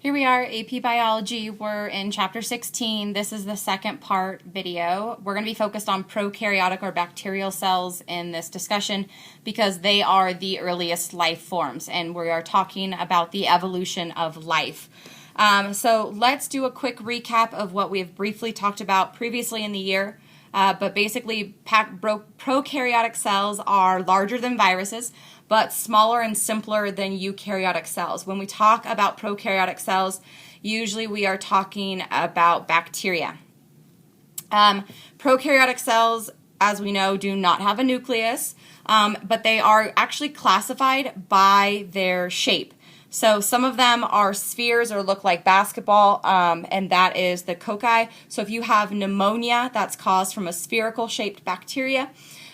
Here we are, AP Biology. We're in Chapter 16. This is the second part video. We're going to be focused on prokaryotic or bacterial cells in this discussion because they are the earliest life forms, and we are talking about the evolution of life. So let's do a quick recap of what we have briefly talked about previously in the year. But basically, prokaryotic cells are larger than viruses, but smaller and simpler than eukaryotic cells. When we talk about prokaryotic cells, usually we are talking about bacteria. Prokaryotic cells, as we know, do not have a nucleus, but they are actually classified by their shape. So some of them are spheres or look like basketball, and that is the cocci. So if you have pneumonia, that's caused from a spherical shaped bacteria.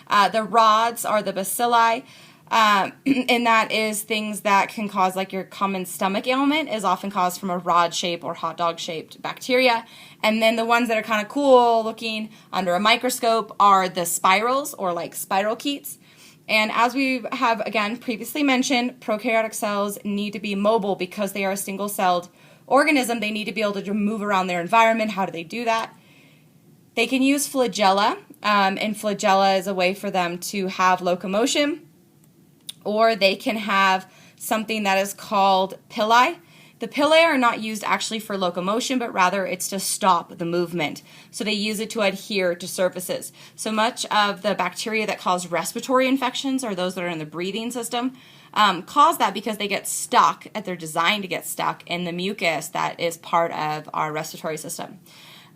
The rods are the bacilli, and that is things that can cause, like your common stomach ailment is often caused from a rod shape or hot dog shaped bacteria. And then the ones that are kind of cool looking under a microscope are the spirals or like spirochetes. And as we have, again, previously mentioned, prokaryotic cells need to be mobile because they are a single-celled organism. They need to be able to move around their environment. How do they do that? They can use flagella, and flagella is a way for them to have locomotion, or they can have something that is called pili. The pili are not used actually for locomotion, but rather it's to stop the movement. So they use it to adhere to surfaces. So much of the bacteria that cause respiratory infections, or those that are in the breathing system, cause that because they get stuck, they're designed to get stuck in the mucus that is part of our respiratory system.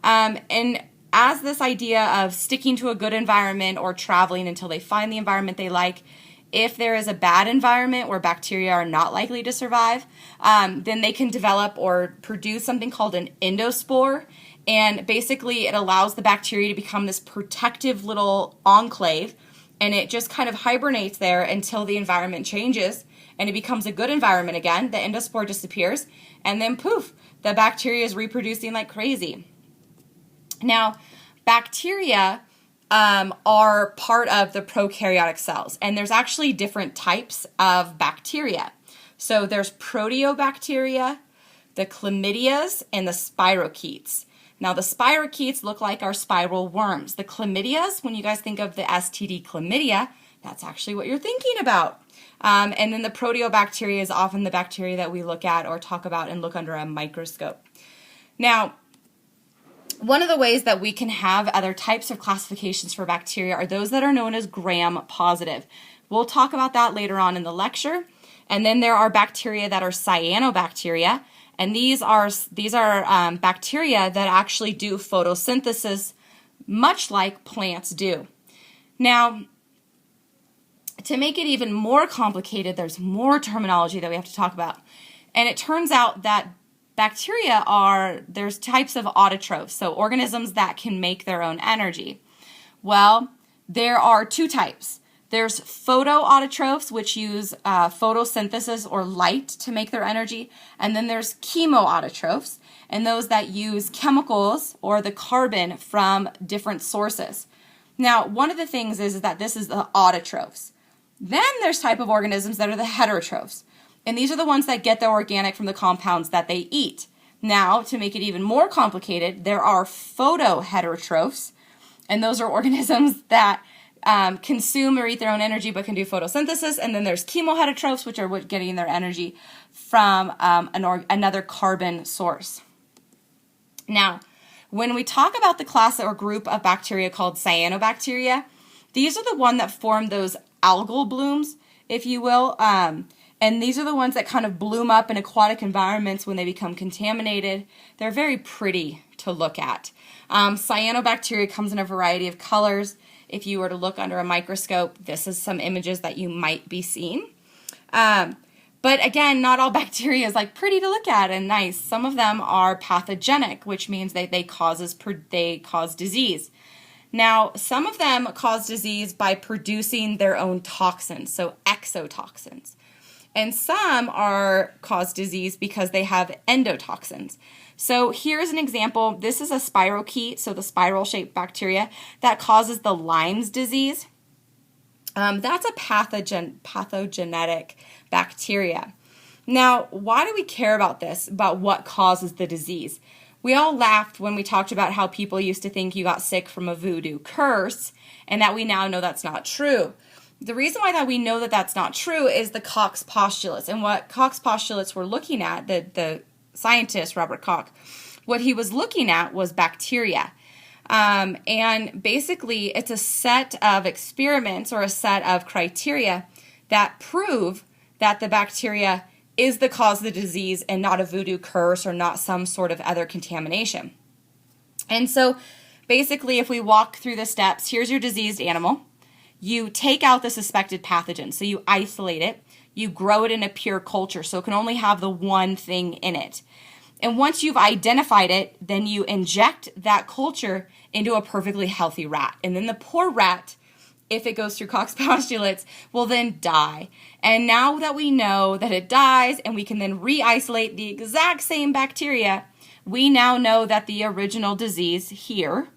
And as this idea of sticking to a good environment or traveling until they find the environment they like, if there is a bad environment where bacteria are not likely to survive, then they can develop or produce something called an endospore. And basically it allows the bacteria to become this protective little enclave, and it just kind of hibernates there until the environment changes and it becomes a good environment again. The endospore disappears, and then poof, the bacteria is reproducing like crazy. Now, bacteria are part of the prokaryotic cells, and there's actually different types of bacteria. So there's proteobacteria, the chlamydias, and the spirochetes. Now the spirochetes look like our spiral worms. The chlamydias, when you guys think of the STD chlamydia, that's actually what you're thinking about. And then the proteobacteria is often the bacteria that we look at or talk about and look under a microscope. Now, one of the ways that we can have other types of classifications for bacteria are those that are known as gram-positive. We'll talk about that later on in the lecture. And then there are bacteria that are cyanobacteria, and these are bacteria that actually do photosynthesis, much like plants do. Now, to make it even more complicated, there's more terminology that we have to talk about. And it turns out that bacteria there's types of autotrophs, so organisms that can make their own energy. Well, there are two types. There's photoautotrophs, which use photosynthesis or light to make their energy, and then there's chemoautotrophs, and those that use chemicals or the carbon from different sources. Now, one of the things is that this is the autotrophs. Then there's type of organisms that are the heterotrophs. And these are the ones that get their organic from the compounds that they eat. Now, to make it even more complicated, there are photoheterotrophs, and those are organisms that consume or eat their own energy but can do photosynthesis. And then there's chemoheterotrophs, which are getting their energy from another carbon source. Now, when we talk about the class or group of bacteria called cyanobacteria, these are the ones that form those algal blooms, if you will. And these are the ones that kind of bloom up in aquatic environments when they become contaminated. They're very pretty to look at. Cyanobacteria comes in a variety of colors. If you were to look under a microscope, this is some images that you might be seeing. But again, not all bacteria is like pretty to look at and nice. Some of them are pathogenic, which means that they cause disease. Now, some of them cause disease by producing their own toxins, so exotoxins. And some cause disease because they have endotoxins. So here's an example. This is a spirochete, so the spiral-shaped bacteria that causes the Lyme's disease. That's a pathogenic bacteria. Now, why do we care about this, about what causes the disease? We all laughed when we talked about how people used to think you got sick from a voodoo curse, and that we now know that's not true. The reason why that we know that that's not true is the Koch's postulates. And what Koch's postulates were looking at, the scientist, Robert Koch, what he was looking at was bacteria. And basically, it's a set of experiments or a set of criteria that prove that the bacteria is the cause of the disease and not a voodoo curse or not some sort of other contamination. And so basically, if we walk through the steps, here's your diseased animal. You take out the suspected pathogen, so you isolate it. You grow it in a pure culture, so it can only have the one thing in it. And once you've identified it, then you inject that culture into a perfectly healthy rat. And then the poor rat, if it goes through Koch's postulates, will then die. And now that we know that it dies and we can then re-isolate the exact same bacteria, we now know that the original disease here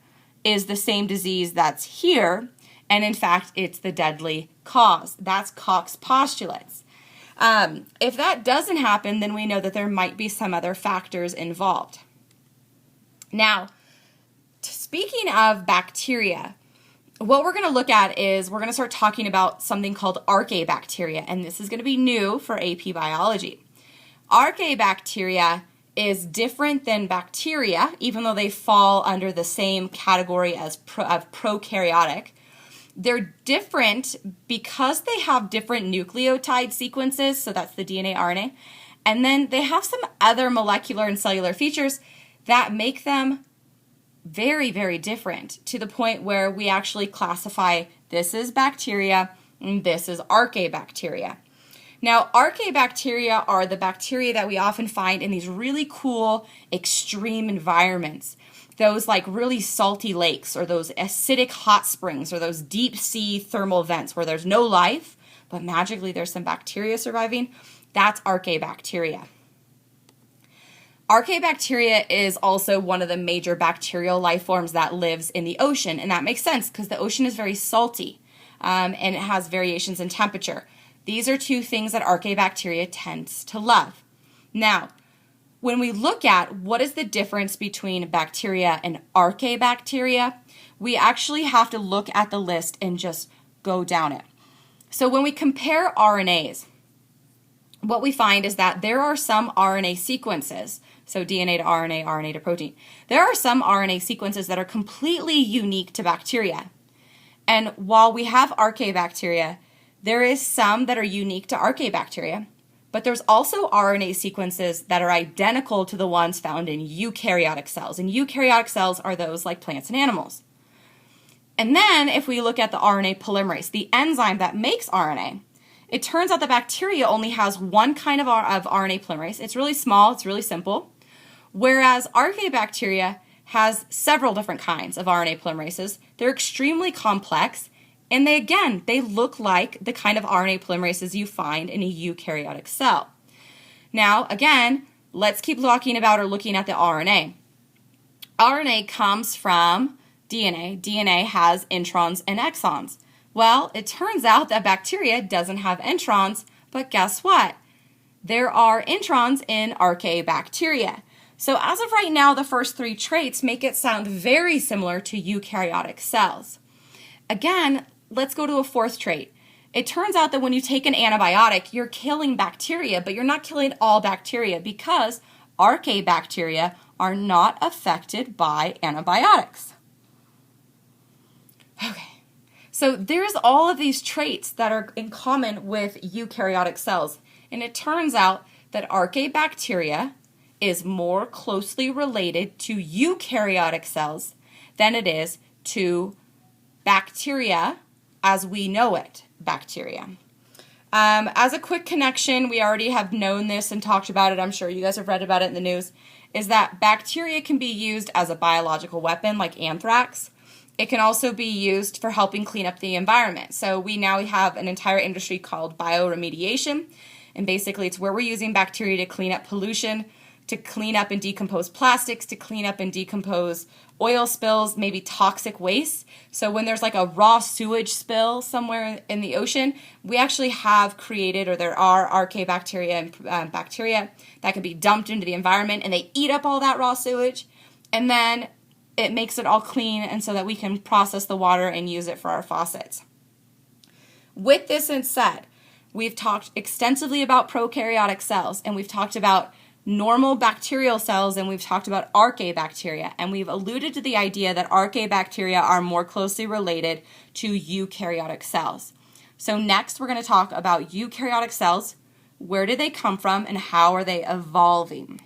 is the same disease that's here. And in fact, it's the deadly cause. That's Koch's postulates. If that doesn't happen, then we know that there might be some other factors involved. Now, speaking of bacteria, what we're going to look at is we're going to start talking about something called archaebacteria, and this is going to be new for AP biology. Archaebacteria is different than bacteria, even though they fall under the same category as prokaryotic. They're different because they have different nucleotide sequences, so that's the DNA, RNA, and then they have some other molecular and cellular features that make them very, very different to the point where we actually classify this is bacteria and this is archaebacteria. Now, archaebacteria are the bacteria that we often find in these really cool extreme environments. Those like really salty lakes or those acidic hot springs or those deep sea thermal vents where there's no life, but magically there's some bacteria surviving. That's archaebacteria. Archaebacteria is also one of the major bacterial life forms that lives in the ocean, and that makes sense because the ocean is very salty and it has variations in temperature. These are two things that archaebacteria tends to love. Now, when we look at what is the difference between bacteria and archaebacteria, we actually have to look at the list and just go down it. So when we compare RNAs, what we find is that there are some RNA sequences, so DNA to RNA, RNA to protein. There are some RNA sequences that are completely unique to bacteria. And while we have archaebacteria, there is some that are unique to archaebacteria, but there's also RNA sequences that are identical to the ones found in eukaryotic cells. And eukaryotic cells are those like plants and animals. And then if we look at the RNA polymerase, the enzyme that makes RNA, it turns out that bacteria only has one kind of RNA polymerase. It's really small, it's really simple. Whereas archaebacteria has several different kinds of RNA polymerases. They're extremely complex. And they look like the kind of RNA polymerases you find in a eukaryotic cell. Now, again, let's keep talking about or looking at the RNA. RNA comes from DNA. DNA has introns and exons. Well, it turns out that bacteria doesn't have introns, but guess what? There are introns in archaebacteria. So as of right now, the first three traits make it sound very similar to eukaryotic cells. Again, let's go to a fourth trait. It turns out that when you take an antibiotic, you're killing bacteria, but you're not killing all bacteria because archaebacteria are not affected by antibiotics. Okay, so there's all of these traits that are in common with eukaryotic cells, and it turns out that archaebacteria is more closely related to eukaryotic cells than it is to bacteria as we know it, bacteria. As a quick connection, we already have known this and talked about it, I'm sure you guys have read about it in the news, is that bacteria can be used as a biological weapon like anthrax. It can also be used for helping clean up the environment. So we now have an entire industry called bioremediation, and basically it's where we're using bacteria to clean up pollution, to clean up and decompose plastics, to clean up and decompose oil spills, maybe toxic waste. So when there's like a raw sewage spill somewhere in the ocean, we actually have created, or there are archaebacteria and bacteria that can be dumped into the environment, and they eat up all that raw sewage, and then it makes it all clean, and so that we can process the water and use it for our faucets. With this said, we've talked extensively about prokaryotic cells, and we've talked about normal bacterial cells, and we've talked about archaebacteria, and we've alluded to the idea that archaebacteria are more closely related to eukaryotic cells. So next we're going to talk about eukaryotic cells. Where did they come from, and how are they evolving?